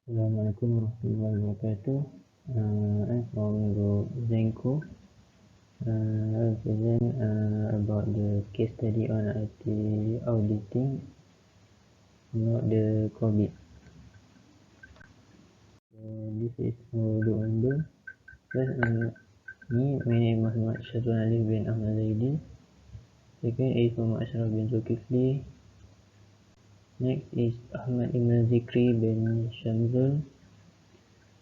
Assalamualaikum warahmatullahi wabarakatuh. I'm from Group Zenko. I'll present about the case study on auditing about the COBIT. This is for the member. First, my name is SYAZWAN bin AHMAD ZAIDI. Second is Asyraf bin ZOLKEFLI. Next is AHMAD IMRAN ZIKRY bin SHAMDZUL.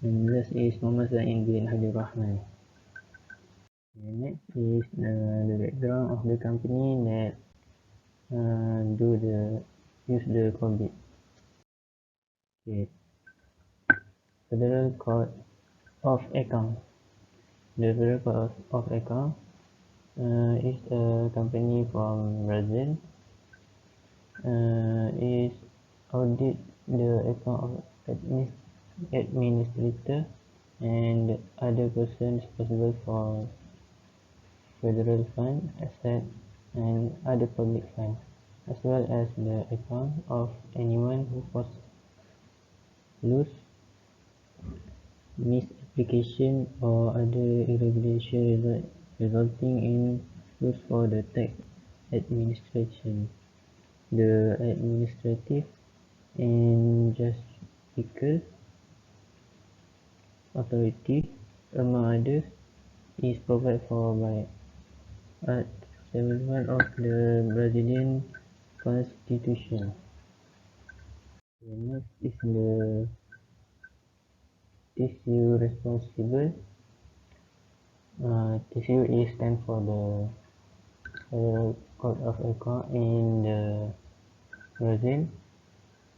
And last is ZAID bin RAHMAN. Next is the background of the company that use the COBIT. Okay. Federal Code of Account. The Federal Code of Account is a company from Brazil. Is audit the account of administrator and other persons responsible for federal fund, asset, and other public funds, as well as the account of anyone who causes loss, misapplication, or other irregularity resulting in loss for the tax administration, the administrative and justical authority, among others, is provided for by Art. 71 of the Brazilian Constitution. The next is the TCU responsible. TCU is stand for the Federal Code of Account in the Brazil.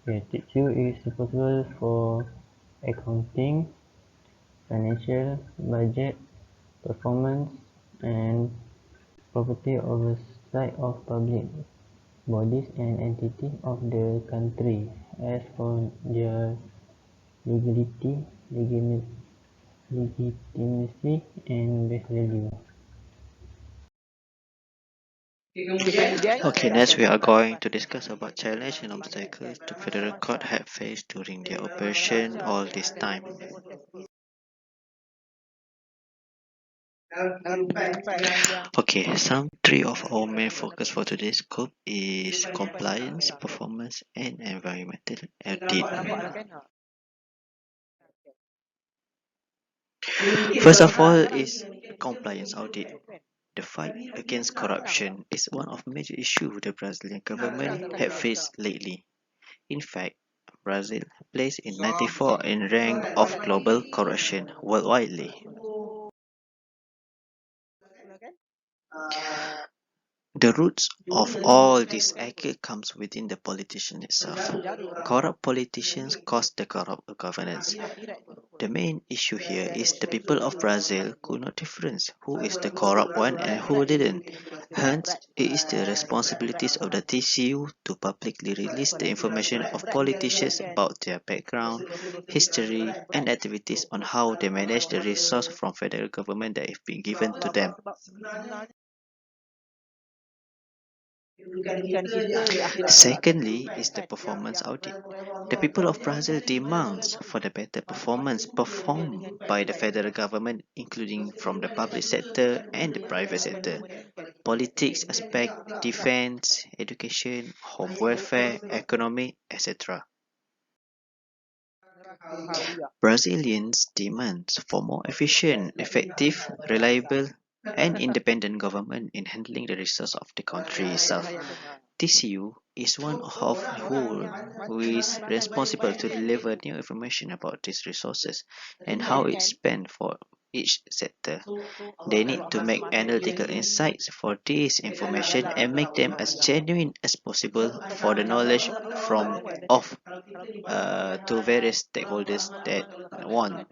TCU is responsible for accounting, financial, budget, performance, and property oversight of public bodies and entities of the country as for their legitimacy and base value. Okay, next we are going to discuss about challenge and obstacles the Federal Court had faced during their operation all this time. Okay, some three of our main focus for today's scope is compliance, performance, and environmental audit. First of all is compliance audit. The fight against corruption is one of major issues the Brazilian government have faced lately. In fact, Brazil placed in 94 in rank of global corruption worldwide. The roots of all this ache comes within the politician itself. Corrupt politicians cause the corrupt governance. The main issue here is the people of Brazil could not difference who is the corrupt one and who didn't. Hence, it is the responsibilities of the TCU to publicly release the information of politicians about their background, history, and activities on how they manage the resource from federal government that have been given to them. Secondly is the performance audit. The people of Brazil demands for the better performance performed by the federal government, including from the public sector and the private sector, politics aspect, defense, education, home welfare, economy, etc. Brazilians demand for more efficient, effective, reliable, and independent government in handling the resources of the country itself. TCU is one of who is responsible to deliver new information about these resources and how it's spent for each sector. They need to make analytical insights for this information and make them as genuine as possible for the knowledge from of to various stakeholders that want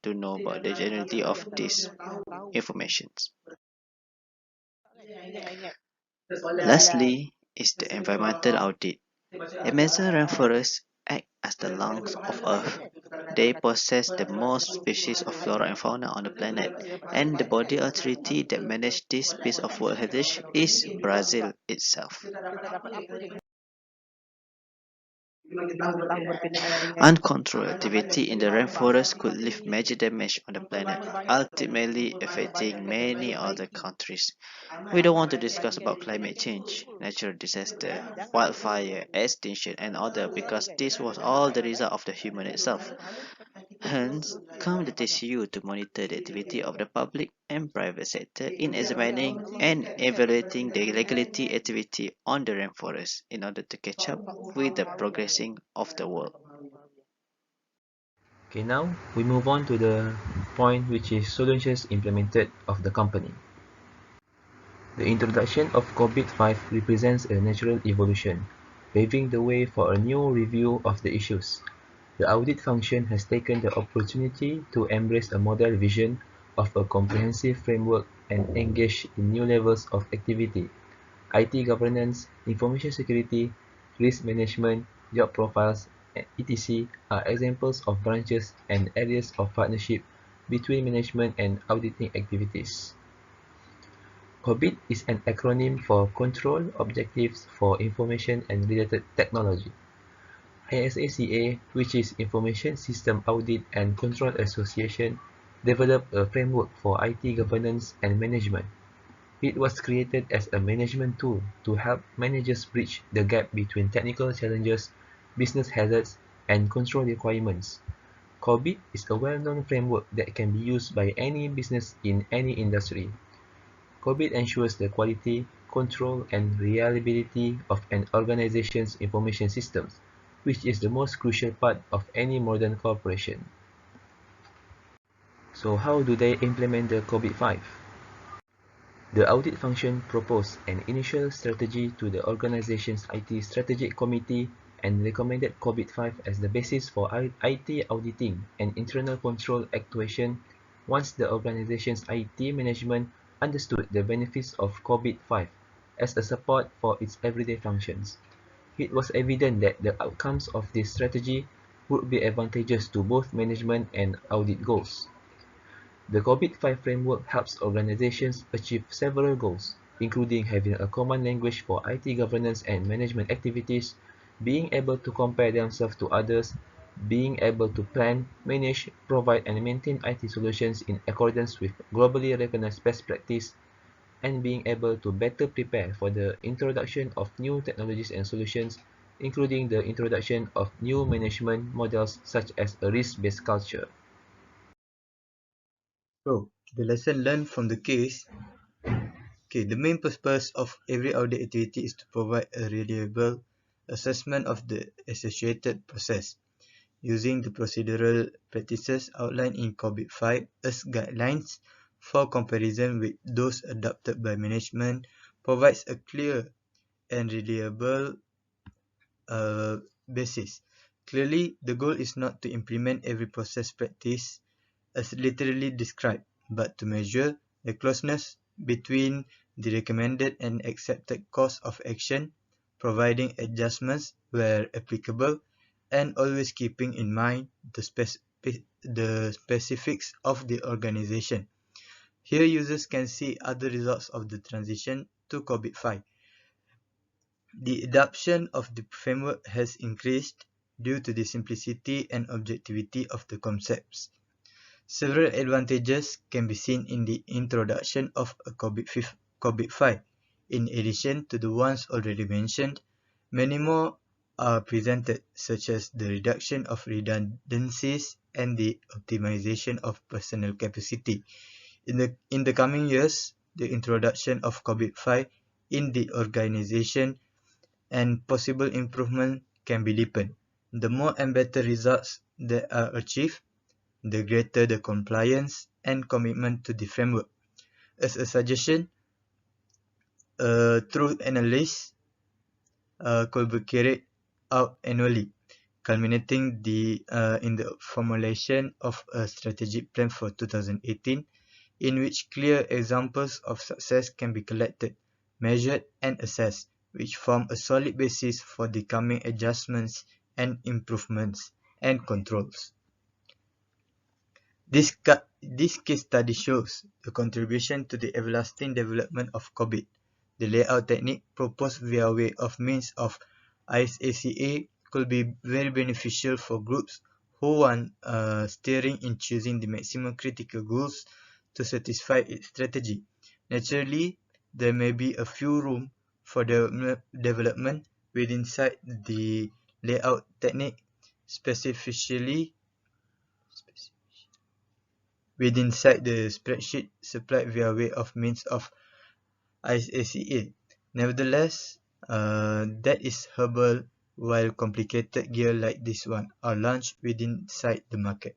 to know about the genuinity of these informations. Lastly is the environmental audit. Amazon rainforests act as the lungs of Earth. They possess the most species of flora and fauna on the planet, and the body authority that manages this piece of world heritage is Brazil itself. Uncontrolled activity in the rainforest could leave major damage on the planet, ultimately affecting many other countries. We don't want to discuss about climate change, natural disaster, wildfire, extinction and other because this was all the result of the human itself. Hence, come the TCU to monitor the activity of the public and private sector in examining and evaluating the legality activity on the rainforest in order to catch up with the progressing of the world. Okay, now we move on to the point which is solutions implemented of the company. The introduction of COBIT-5 represents a natural evolution, paving the way for a new review of the issues. The audit function has taken the opportunity to embrace a model vision of a comprehensive framework and engage in new levels of activity. IT governance, information security, risk management, job profiles, etc. are examples of branches and areas of partnership between management and auditing activities. COBIT is an acronym for Control Objectives for Information and Related Technology. ISACA, which is Information System Audit and Control Association, developed a framework for IT governance and management. It was created as a management tool to help managers bridge the gap between technical challenges, business hazards, and control requirements. COBIT is a well-known framework that can be used by any business in any industry. COBIT ensures the quality, control, and reliability of an organization's information systems, which is the most crucial part of any modern corporation. So how do they implement the COBIT-5? The audit function proposed an initial strategy to the organization's IT strategic committee and recommended COBIT-5 as the basis for IT auditing and internal control actuation once the organization's IT management understood the benefits of COBIT-5 as a support for its everyday functions. It was evident that the outcomes of this strategy would be advantageous to both management and audit goals. The COBIT-5 framework helps organizations achieve several goals, including having a common language for IT governance and management activities, being able to compare themselves to others, being able to plan, manage, provide and maintain IT solutions in accordance with globally recognized best practice, and being able to better prepare for the introduction of new technologies and solutions, including the introduction of new management models such as a risk-based culture. So, the lesson learned from the case. The main purpose of every audit activity is to provide a reliable assessment of the associated process, using the procedural practices outlined in COBIT-5 as guidelines for comparison with those adopted by management provides a clear and reliable basis. Clearly, the goal is not to implement every process practice as literally described, but to measure the closeness between the recommended and accepted course of action, providing adjustments where applicable, and always keeping in mind the specifics of the organization. Here users can see other results of the transition to COBIT-5. The adoption of the framework has increased due to the simplicity and objectivity of the concepts. Several advantages can be seen in the introduction of a COBIT-5. In addition to the ones already mentioned, many more are presented, such as the reduction of redundancies and the optimization of personnel capacity. In the coming years, the introduction of COBIT-5 in the organization and possible improvement can be deepened. The more and better results that are achieved, the greater the compliance and commitment to the framework. As a suggestion, through analysis could be carried out annually, culminating in the formulation of a strategic plan for 2018, in which clear examples of success can be collected, measured, and assessed, which form a solid basis for the coming adjustments and improvements and controls. This case study shows the contribution to the everlasting development of COBIT. The layout technique proposed via way of means of ISACA could be very beneficial for groups who want steering in choosing the maximum critical goals to satisfy its strategy. Naturally, there may be a few room for development within the layout technique, specifically within the spreadsheet supplied via way of means of ISACA. Nevertheless, that is herbal, while complicated gear like this one are launched within the market.